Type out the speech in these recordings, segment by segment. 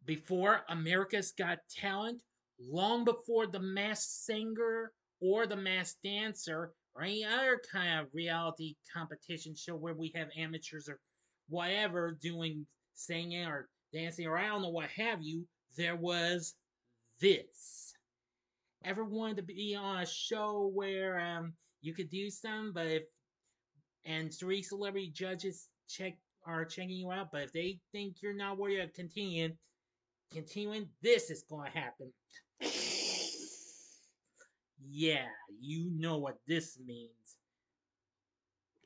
before America's Got Talent, long before The Masked Singer or The Masked Dancer or any other kind of reality competition show where we have amateurs or whatever doing singing or dancing or I don't know what have you, there was this. Ever wanted to be on a show where you could do something, but if and three celebrity judges are checking you out, but if they think you're not worthy of continuing, this is going to happen. Yeah, you know what this means.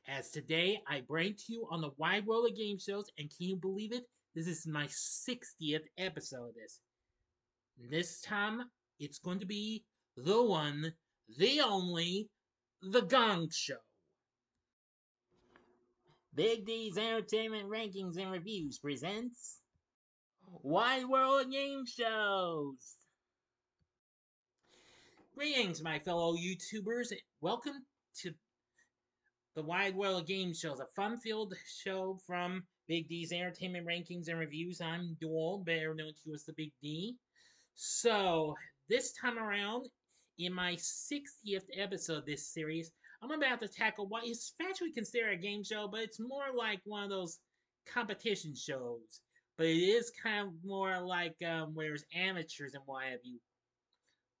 As today, I bring to you on the wide world of game shows, and can you believe it? This is my 60th episode of this. This time, it's going to be the one, the only, the Gong Show. Big D's Entertainment Rankings and Reviews presents Wide World of Game Shows. Greetings, my fellow YouTubers. Welcome to the Wide World of Game Shows, a fun-filled show from Big D's Entertainment Rankings and Reviews. I'm Duel, better known to you as the Big D. So, this time around, in my 60th episode of this series, I'm about to tackle what is factually considered a game show, but it's more like one of those competition shows. But it is kind of more like where there's amateurs and what have you.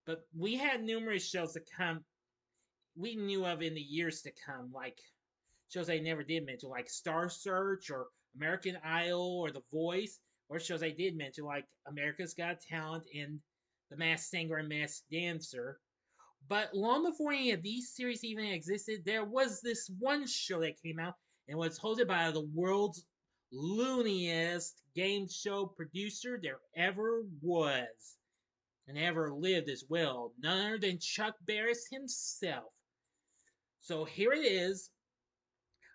But we had numerous shows that we knew of in the years to come, like shows I never did mention, like Star Search or American Idol or The Voice, or shows I did mention, like America's Got Talent and The Masked Singer and Masked Dancer. But long before any of these series even existed, there was this one show that came out and was hosted by the world's looniest game show producer there ever was and ever lived as well, none other than Chuck Barris himself. So here it is.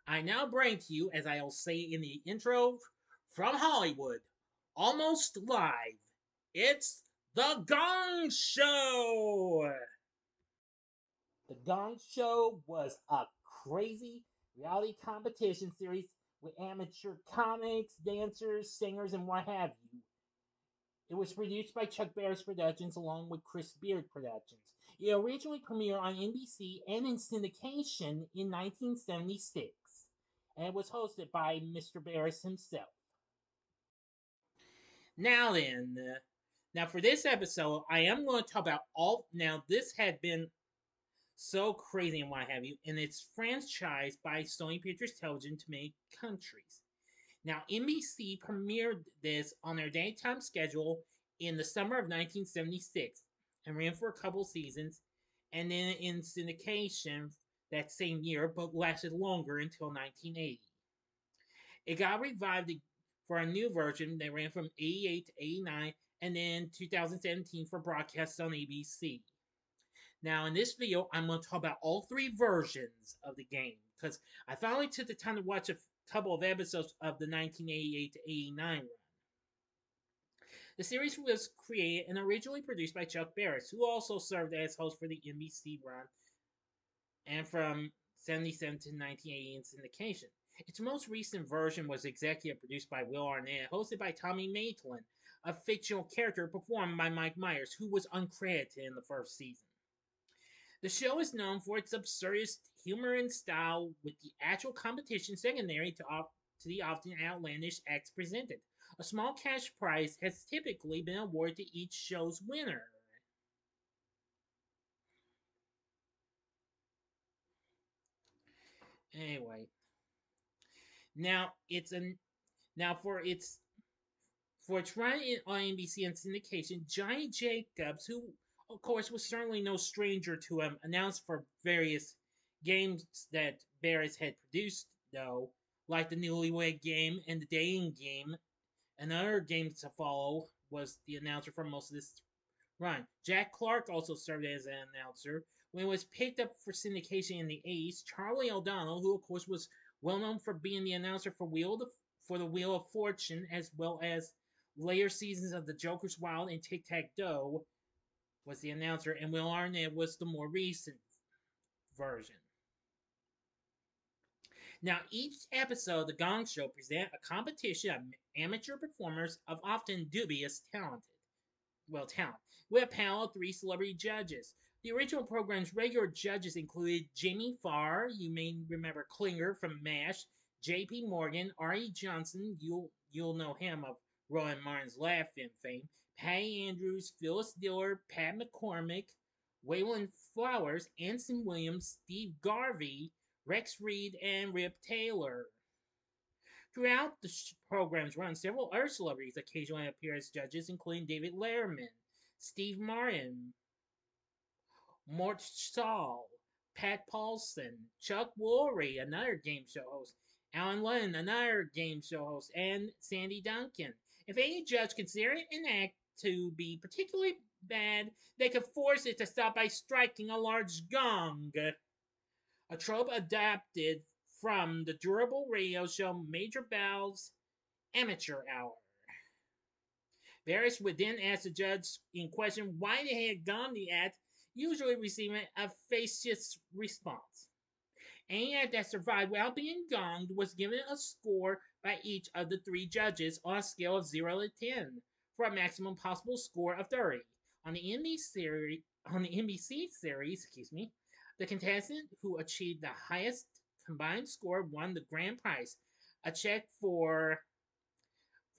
I now bring to you, as I'll say in the intro, from Hollywood, almost live, it's The Gong Show! The Gong Show was a crazy reality competition series with amateur comics, dancers, singers, and what have you. It was produced by Chuck Barris Productions along with Chris Beard Productions. It originally premiered on NBC and in syndication in 1976, and it was hosted by Mr. Barris himself. Now then, now for this episode, I am going to talk about all. Now, this had been so crazy and what have you, and it's franchised by Sony Pictures Television to many countries. Now, NBC premiered this on their daytime schedule in the summer of 1976 and ran for a couple seasons, and then in syndication that same year, but lasted longer until 1980. It got revived for a new version that ran from 88 to 89, and then 2017 for broadcast on ABC. Now, in this video, I'm going to talk about all three versions of the game because I finally took the time to watch a couple of episodes of the 1988 to 89 run. The series was created and originally produced by Chuck Barris, who also served as host for the NBC run and from 77 to 1980 in syndication. Its most recent version was executive produced by Will Arnett, hosted by Tommy Maitland, a fictional character performed by Mike Myers, who was uncredited in the first season. The show is known for its absurdist humor and style, with the actual competition secondary to the often outlandish acts presented. A small cash prize has typically been awarded to each show's winner. Anyway, now it's a now for its run on NBC and syndication, Johnny Jacobs, who of course was certainly no stranger to him, announced for various games that Barris had produced, though, like the Newlywed Game and the Dating Game, and other games to follow, was the announcer for most of this run. Jack Clark also served as an announcer. When it was picked up for syndication in the 80s, Charlie O'Donnell, who of course was well known for being the announcer for the Wheel of Fortune, as well as later seasons of The Joker's Wild and Tic Tac Doe, was the announcer, and Will Arnett was the more recent version. Now, each episode of The Gong Show present a competition of amateur performers of often dubious talent, with a panel of three celebrity judges. The original program's regular judges included Jamie Farr, you may remember Klinger from MASH, J.P. Morgan, R.E. Johnson, you'll know him of Rowan Martin's Laugh-In fame, Patty Andrews, Phyllis Diller, Pat McCormick, Waylon Flowers, Anson Williams, Steve Garvey, Rex Reed, and Rip Taylor. Throughout the program's run, several other celebrities occasionally appear as judges, including David Letterman, Steve Martin, Mort Saul, Pat Paulson, Chuck Woolery, another game show host, Alan Lennon, another game show host, and Sandy Duncan. If any judge considered an act to be particularly bad, they could force it to stop by striking a large gong, a trope adapted from the durable radio show Major Bell's Amateur Hour. Barris would then ask the judge in question why they had gone the act, usually receiving a facious response. Any act that survived without being gonged was given a score by each of the three judges on a scale of 0 to 10 for a maximum possible score of 30. On the NBC series, the contestant who achieved the highest combined score won the grand prize, a check for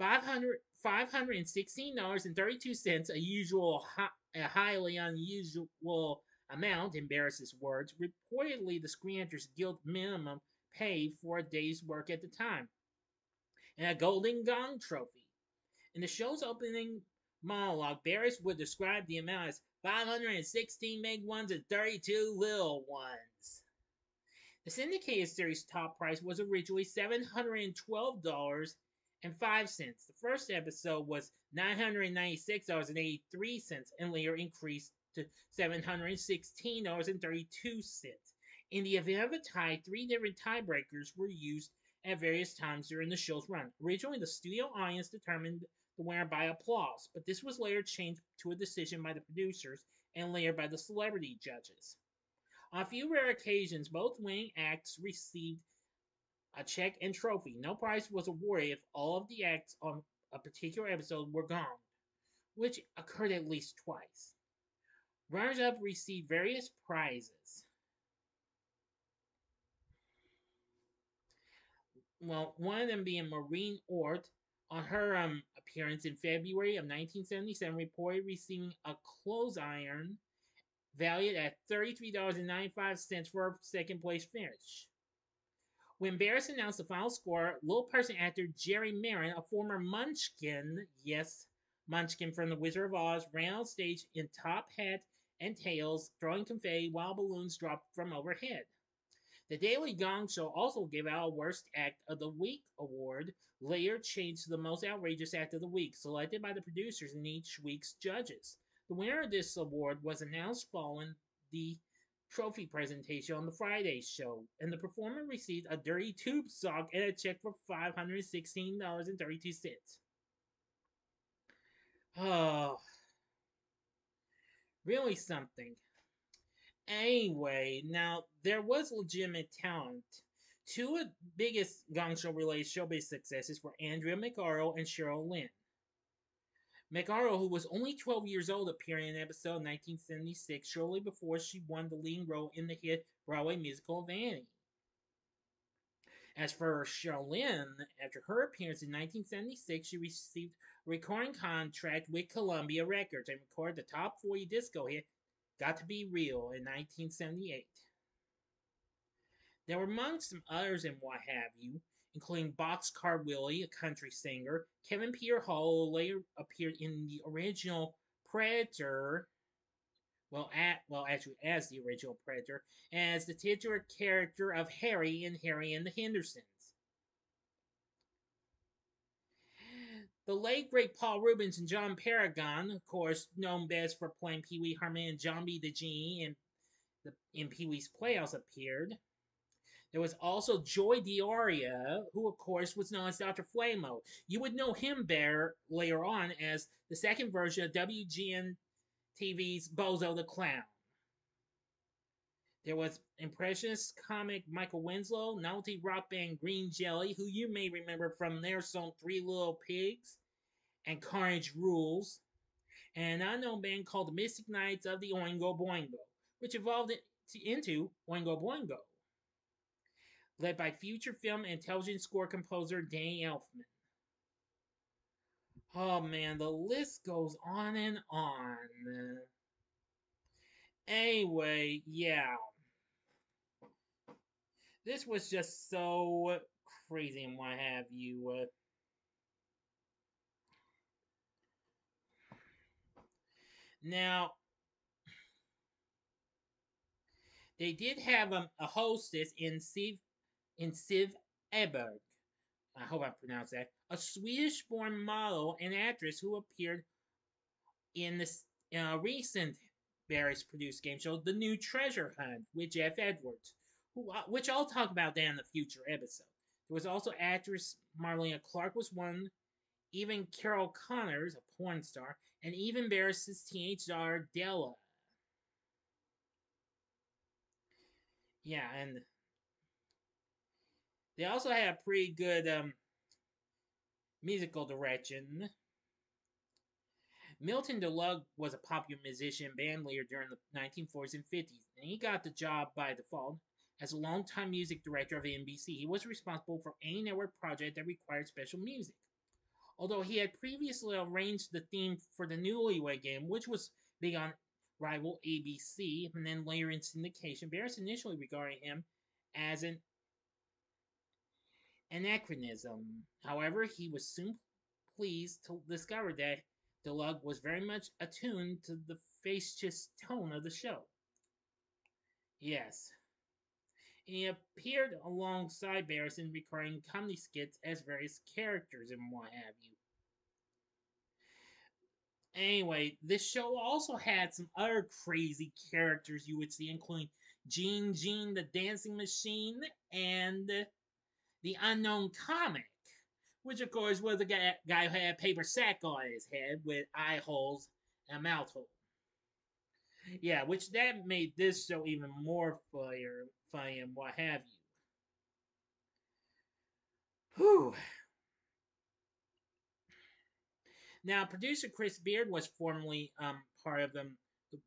$516.32, a highly unusual amount, in Barris's words, reportedly the Screen Actors Guild minimum pay for a day's work at the time, and a Golden Gong trophy. In the show's opening monologue, Barris would describe the amount as 516 big ones and 32 little ones. The syndicated series' top price was originally $712.05. The first episode was $996.83 and later increased to $716.32. In the event of a tie, three different tiebreakers were used at various times during the show's run. Originally, the studio audience determined the winner by applause, but this was later changed to a decision by the producers and later by the celebrity judges. On a few rare occasions, both winning acts received a check and trophy. No prize was awarded if all of the acts on a particular episode were gonged, which occurred at least twice. Runners-up received various prizes. Well, one of them being Maureen Ort, on her appearance in February of 1977, reported receiving a clothes iron valued at $33.95 for a second place finish. When Barris announced the final score, Little Person actor Jerry Marin, a former Munchkin, yes, Munchkin from The Wizard of Oz, ran on stage in top hat and tails, throwing confetti while balloons dropped from overhead. The Daily Gong Show also gave out a Worst Act of the Week award, later changed to the Most Outrageous Act of the Week, selected by the producers and each week's judges. The winner of this award was announced following the trophy presentation on the Friday show, and the performer received a dirty tube sock and a check for $516.32. Oh, really something. Anyway, now there was legitimate talent. Two of the biggest Gong Show related showbiz successes were Andrea McArdle and Cheryl Lynn. McArdle, who was only 12 years old, appeared in an episode in 1976, shortly before she won the leading role in the hit Broadway musical Vanity. As for Cheryl Lynn, after her appearance in 1976, she received a recording contract with Columbia Records and recorded the top 40 disco hit Got to Be Real in 1978. There were among some others and what have you, including Boxcar Willie, a country singer, Kevin Peter Hall, who later appeared in the original Predator, actually as the original Predator, as the titular character of Harry in Harry and the Hendersons. The late great Paul Reubens and John Paragon, of course, known best for playing Pee Wee Herman and John B. the Genie in Pee Wee's Playhouse, appeared. There was also Joy Dioria, who of course was known as Dr. Flamo. You would know him better later on as the second version of WGN TV's Bozo the Clown. There was impressionist comic Michael Winslow, novelty rock band Green Jelly, who you may remember from their song Three Little Pigs and Carnage Rules, and an unknown band called the Mystic Knights of the Oingo Boingo, which evolved into Oingo Boingo, led by future film and television score composer Danny Elfman. Oh man, the list goes on and on. Anyway, yeah. This was just so crazy and what have you. Now, they did have a hostess in Siv Eberg. I hope I pronounced that. A Swedish born model and actress who appeared in this recent Barris produced game show, The New Treasure Hunt, with Jeff Edwards, which I'll talk about that in a future episode. There was also actress Marlena Clark was one, even Carol Connors, a porn star, and even Barris's teenage daughter Della. Yeah, and they also had a pretty good musical direction. Milton DeLugg was a popular musician and band leader during the 1940s and 50s, and he got the job by default. As a longtime music director of NBC, he was responsible for any network project that required special music. Although he had previously arranged the theme for the Newlywed Game, which was big on rival ABC, and then later in syndication, Barris initially regarded him as an anachronism. However, he was soon pleased to discover that DeLugg was very much attuned to the facetious tone of the show. Yes. He appeared alongside Barris in recurring comedy skits as various characters and what have you. Anyway, this show also had some other crazy characters you would see, including Gene the Dancing Machine and the Unknown Comic, which of course was a guy who had a paper sack on his head with eye holes and a mouth hole. Yeah, which that made this show even more funny and what have you. Whew. Now, producer Chris Beard was formerly part of the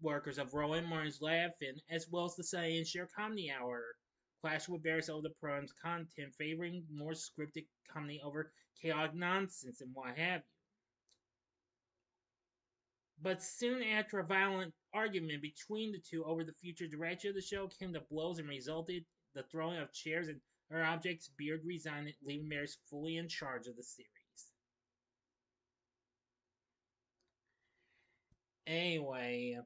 workers of Rowan Martin's Laughing, as well as the Sunny and Share Comedy Hour. Clash with various other programs' content, favoring more scripted comedy over chaotic nonsense and what have you. But soon after a violent argument between the two over the future direction of the show came to blows and resulted the throwing of chairs and other objects, Beard resigned, leaving Barris fully in charge of the series. Anyway,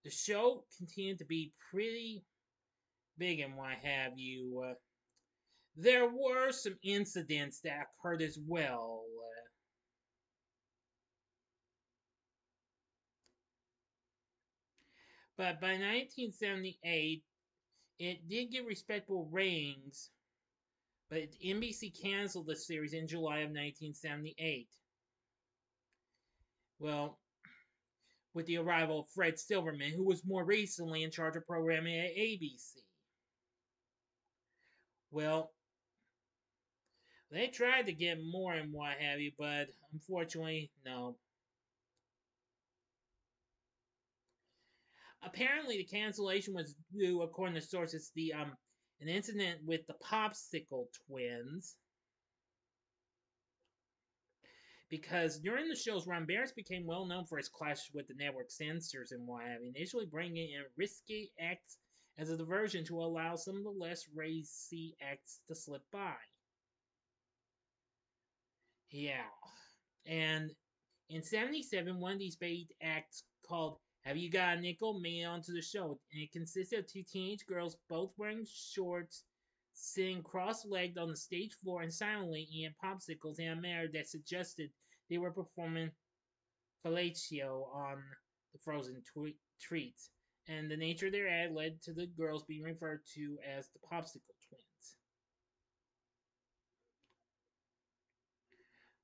the show continued to be pretty big and what have you. There were some incidents that occurred as well. But by 1978, it did get respectable ratings, but NBC canceled the series in July of 1978. Well, with the arrival of Fred Silverman, who was more recently in charge of programming at ABC. Well, they tried to get more and what have you, but unfortunately, no. Apparently, the cancellation was due, according to sources, the an incident with the Popsicle Twins. Because during the show's run, Barris became well known for his clash with the network censors and what have you, initially bringing in risky acts as a diversion to allow some of the less racy acts to slip by. Yeah. And in 77, one of these bait acts called Have You Got a Nickel made it onto the show. And it consisted of two teenage girls, both wearing shorts, sitting cross-legged on the stage floor and silently eating popsicles in a manner that suggested they were performing fellatio on the frozen treats. And the nature of their ad led to the girls being referred to as the Popsicle Twins.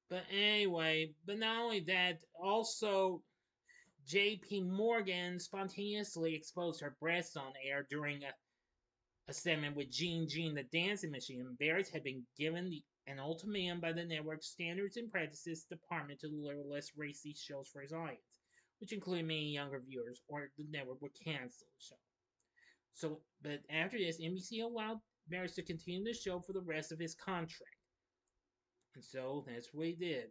But anyway, but not only that, also J.P. Morgan spontaneously exposed her breasts on air during a segment with Jean the Dancing Machine. Barrett had been given an ultimatum by the network's Standards and Practices Department to deliver less racy shows for his audience, which included many younger viewers, or the network would cancel the show. So, but after this, NBC allowed Barrett to continue the show for the rest of his contract. And so that's what he did.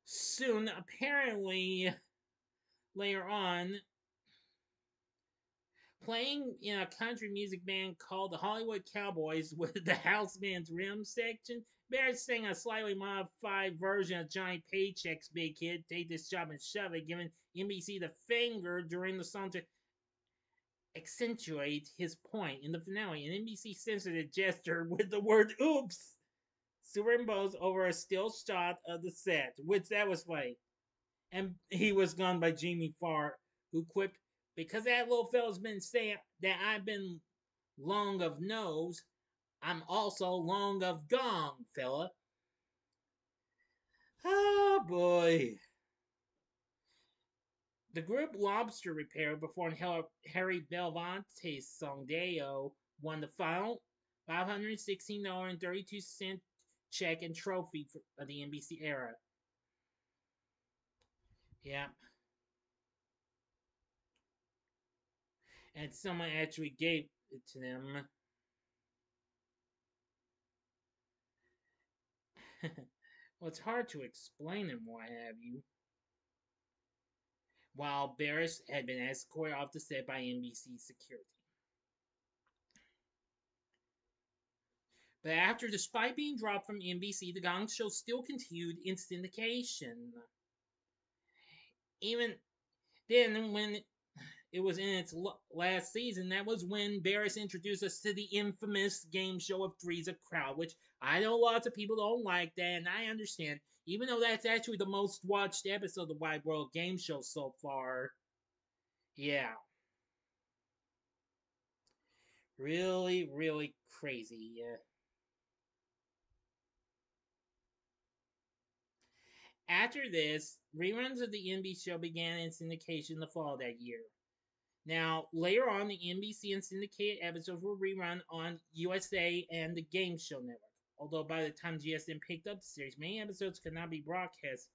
Soon, apparently, later on, playing in a country music band called the Hollywood Cowboys with the house band's rhythm section, Barrett sang a slightly modified version of Johnny Paycheck's Big Hit, Take This Job and Shove It, giving NBC the finger during the song to accentuate his point in the finale. And NBC censored the gesture with the word oops superimposed over a still shot of the set, which that was funny. And he was gone by Jamie Farr, who quipped, because that little fella's been saying that I've been long of nose, I'm also long of gong, fella. Oh boy. The group Lobster Repair performed Harry Belafonte's song Deo won the final $516.32 check and trophy of the NBC era. Yeah. And someone actually gave it to them. Well, it's hard to explain and what have you. While Barris had been escorted off the set by NBC security. But after, despite being dropped from NBC, the Gong Show still continued in syndication. Even then, when it was in its last season, that was when Barris introduced us to the infamous game show of Three's a Crowd, which I know lots of people don't like that, and I understand, even though that's actually the most watched episode of the Wide World Game Show so far. Yeah. Really, really crazy. Yeah. After this, reruns of the NBC show began in syndication the fall of that year. Now, later on, the NBC and syndicated episodes were rerun on USA and the Game Show Network. Although by the time GSN picked up the series, many episodes could not be broadcast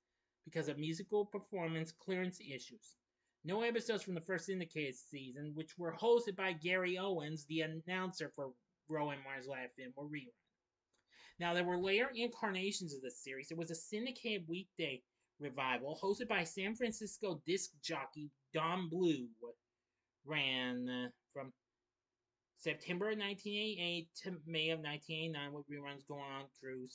because of musical performance clearance issues. No episodes from the first syndicated season, which were hosted by Gary Owens, the announcer for Rowan Mars Laugh In, were rerun. Now, there were later incarnations of the series. There was a syndicated weekday revival hosted by San Francisco disc jockey Don Blue, ran from September of 1988 to May of 1989, with reruns going on through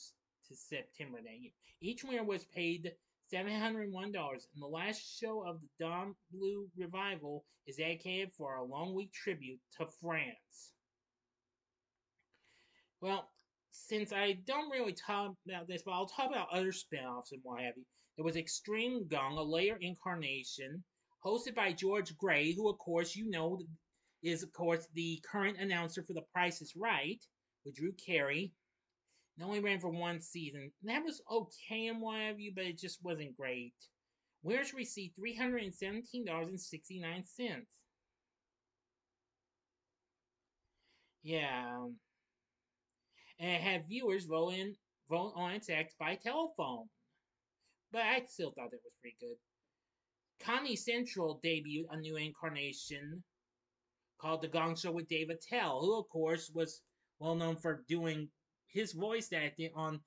to September that year. Each winner was paid $701, and the last show of the Don Blue revival is dedicated for a long week tribute to France. Well, since I don't really talk about this, but I'll talk about other spinoffs and what have you. There was Extreme Gong, a later incarnation, hosted by George Gray, who, of course, you know, is, of course, the current announcer for The Price is Right, with Drew Carey. It only ran for one season. That was okay and what have you, but it just wasn't great. Winners received $317.69. Yeah. And it had viewers vote on its acts by telephone. But I still thought it was pretty good. Comedy Central debuted a new incarnation called The Gong Show with Dave Attell, who, of course, was well known for doing his voice acting on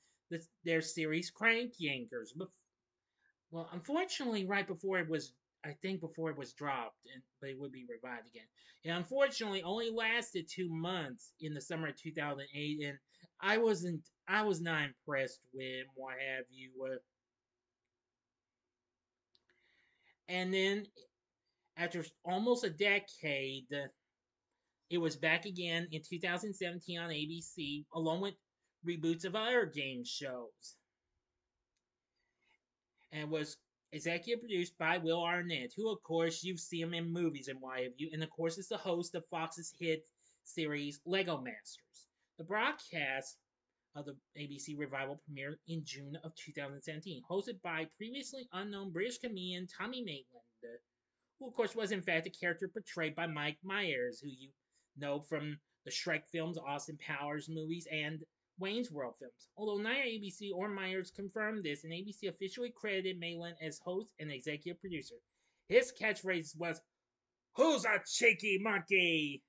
their series Crank Yankers. Well, unfortunately, right before it was, I think before it was dropped, but it would be revived again. It unfortunately only lasted 2 months in the summer of 2008, and I was not impressed with what have you. And then after almost a decade, it was back again in 2017 on ABC, along with reboots of other game shows. And was executive produced by Will Arnett, who, of course, you've seen him in movies and why have you, and of course is the host of Fox's hit series Lego Masters. The broadcast of the ABC revival premiered in June of 2017, hosted by previously unknown British comedian Tommy Maitland, who of course was in fact a character portrayed by Mike Myers, who you know from the Shrek films, Austin Powers movies, and Wayne's World films. Although neither ABC or Myers confirmed this, and ABC officially credited Maitland as host and executive producer. His catchphrase was, "Who's a cheeky monkey?"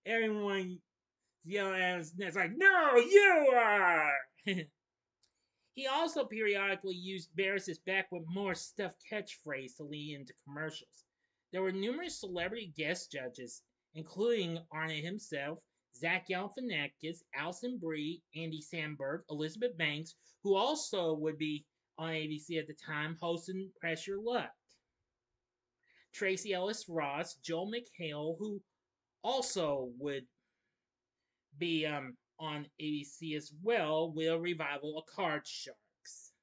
Everyone yelling at his neck like, "No, you are!" He also periodically used Barris's back with more stuffed catchphrase to lead into commercials. There were numerous celebrity guest judges, including Arnott himself, Zach Galifianakis, Alison Brie, Andy Samberg, Elizabeth Banks, who also would be on ABC at the time hosting Pressure Luck, Tracy Ellis Ross, Joel McHale, who also would be on ABC as well with a revival of Card Sharks.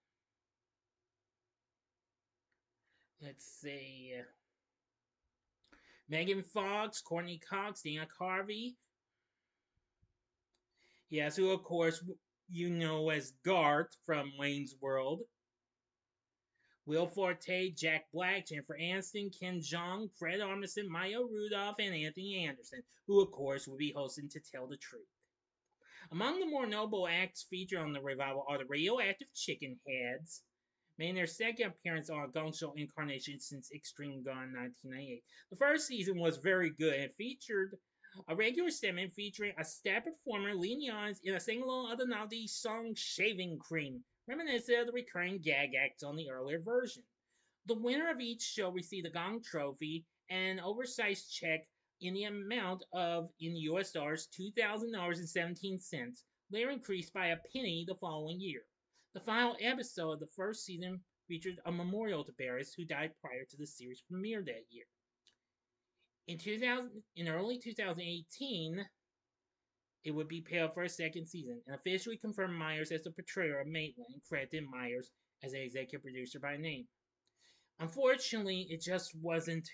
Let's see. Megan Fox, Courtney Cox, Dana Carvey. Yes, who of course you know as Garth from Wayne's World. Will Forte, Jack Black, Jennifer Aniston, Ken Jeong, Fred Armisen, Maya Rudolph, and Anthony Anderson, who of course will be hosting To Tell the Truth. Among the more notable acts featured on the revival are the Radioactive Chicken Heads, making their second appearance on a Gong Show incarnation since Extreme Gone 1998. The first season was very good and featured a regular segment featuring a star performer leading on in a sing-along of the novelty song Shaving Cream, reminiscent of the recurring gag acts on the earlier version. The winner of each show received a Gong Trophy and an oversized check in the amount of, in US dollars, $2,000.17, later increased by a penny the following year. The final episode of the first season featured a memorial to Barris, who died prior to the series premiere that year. In early 2018, it would be paired for a second season, and officially confirmed Myers as the portrayer of Maitland and credited Myers as an executive producer by name. Unfortunately, it just wasn't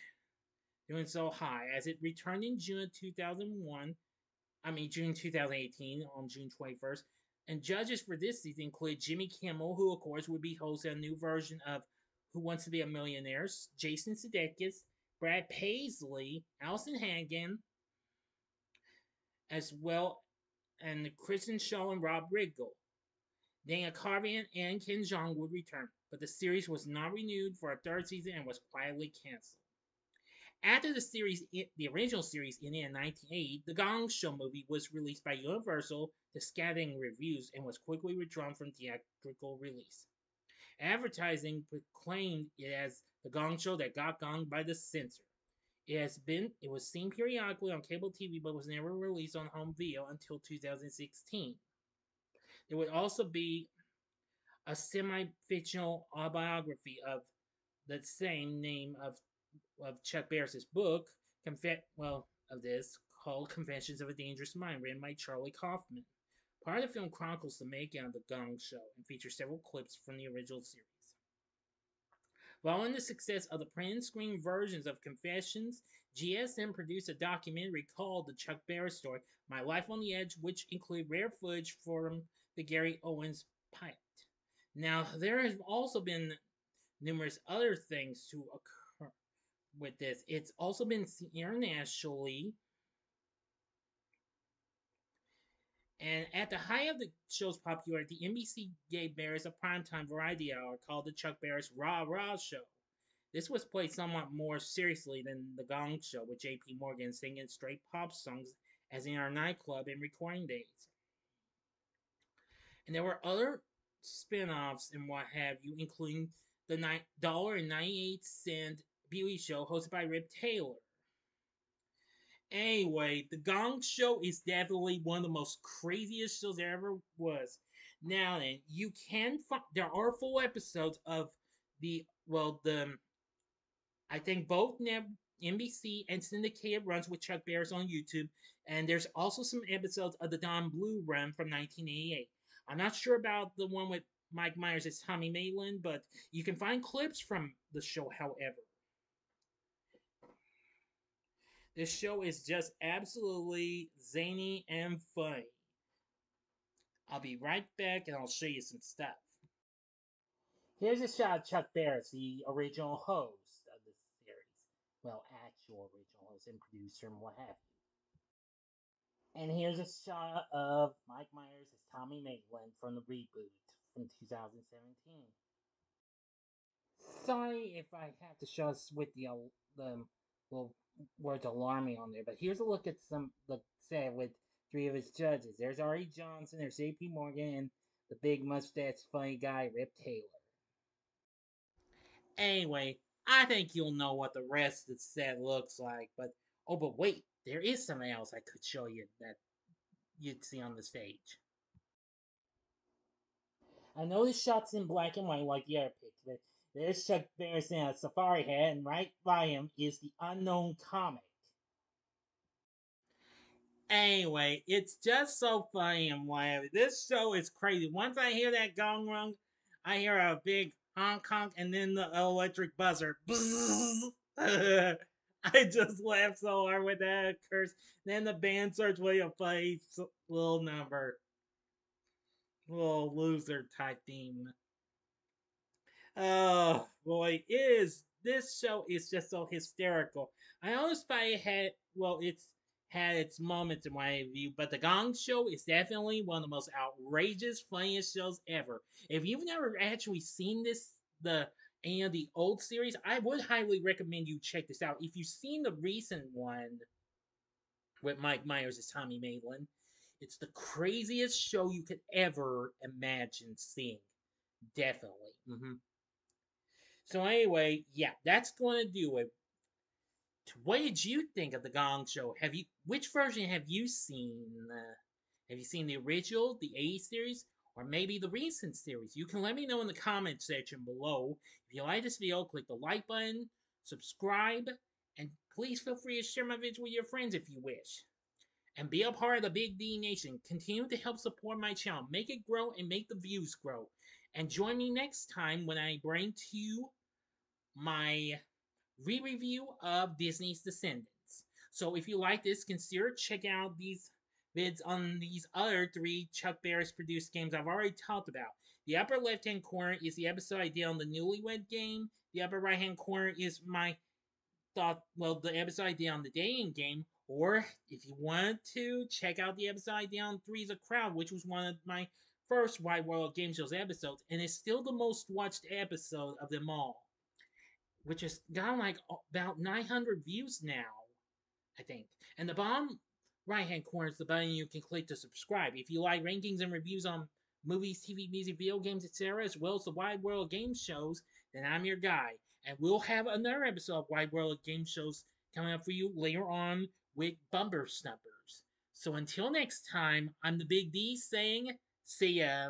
doing so high, as it returned in June 2018, on June 21st. And judges for this season include Jimmy Kimmel, who of course would be hosting a new version of Who Wants to Be a Millionaire, Jason Sudeikis, Brad Paisley, Allison Hannigan, as well, and Kristen Shaw and Rob Riggle. Dana Carvey and Ken Jeong would return, but the series was not renewed for a third season and was quietly canceled. After the original series ended in 1980, the Gong Show movie was released by Universal to scathing reviews and was quickly withdrawn from theatrical release. Advertising proclaimed it as the Gong Show that got gonged by the censor. It was seen periodically on cable TV, but was never released on home video until 2016. There would also be a semi-fictional autobiography of the same name of Chuck Barris's book, called Confessions of a Dangerous Mind, written by Charlie Kaufman. Part of the film chronicles the making of the Gong Show and features several clips from the original series. Following the success of the print screen versions of Confessions, GSM produced a documentary called The Chuck Barris Story, My Life on the Edge, which included rare footage from the Gary Owens pilot. Now, there have also been numerous other things to occur with this. It's also been seen internationally. And at the height of the show's popularity, NBC gave Barris a primetime variety hour called The Chuck Barris Rah Rah Show. This was played somewhat more seriously than The Gong Show, with J.P. Morgan singing straight pop songs as in our nightclub and recording days. And there were other spin-offs and what have you, including the $1.98 Beauty Show hosted by Rip Taylor. Anyway, the Gong Show is definitely one of the most craziest shows there ever was. Now then, you can find, there are full episodes of I think both NBC and syndicated runs with Chuck Barris on YouTube, and there's also some episodes of the Don Blue run from 1988. I'm not sure about the one with Mike Myers as Tommy Maitland, but you can find clips from the show, however. This show is just absolutely zany and funny. I'll be right back and I'll show you some stuff. Here's a shot of Chuck Barris, the original host of this series. Well, actual original host and producer and what have you. And here's a shot of Mike Myers as Tommy Maitland from the reboot from 2017. Sorry if I have to show us with the well, words alarming on there, but here's a look at some the set with three of his judges. There's R.E. Johnson, there's J.P. Morgan, and the big mustache funny guy, Rip Taylor. Anyway, I think you'll know what the rest of the set looks like, but wait, there is something else I could show you that you'd see on the stage. I know this shot's in black and white like the other pics, but there's Chuck Barris in a safari hat, and right by him is the Unknown Comic. Anyway, it's just so funny and whatever. This show is crazy. Once I hear that gong rung, I hear a big honk honk and then the electric buzzer. I just laugh so hard when that occurs. Then the band starts playing a funny little number. Little loser type theme. Oh boy, this show is just so hysterical. I almost thought it had it's had its moments in my view, but the Gong Show is definitely one of the most outrageous, funniest shows ever. If you've never actually seen any of the old series, I would highly recommend you check this out. If you've seen the recent one with Mike Myers as Tommy Maitland, it's the craziest show you could ever imagine seeing. Definitely. So anyway, yeah, that's going to do it. What did you think of the Gong Show? Which version have you seen? Have you seen the original, the '80s series, or maybe the recent series? You can let me know in the comment section below. If you like this video, click the like button, subscribe, and please feel free to share my video with your friends if you wish. And be a part of the Big D Nation. Continue to help support my channel. Make it grow and make the views grow. And join me next time when I bring to you my re-review of Disney's Descendants. So if you like this, consider checking out these vids on these other 3 Chuck Barris produced games I've already talked about. The upper left-hand corner is the episode I did on the Newlywed Game. The upper right-hand corner is the episode I did on the dating game. Or if you want to, check out the episode I did on Three's a Crowd, which was one of my first Wide World Game Shows episodes, and it's still the most watched episode of them all, which has got like about 900 views now, I think. And the bottom right hand corner is the button you can click to subscribe. If you like rankings and reviews on movies, TV, music, video games, etc., as well as the Wide World Game Shows, then I'm your guy. And we'll have another episode of Wide World Game Shows coming up for you later on with Bumper Snuppers. So until next time, I'm the Big D saying, see ya.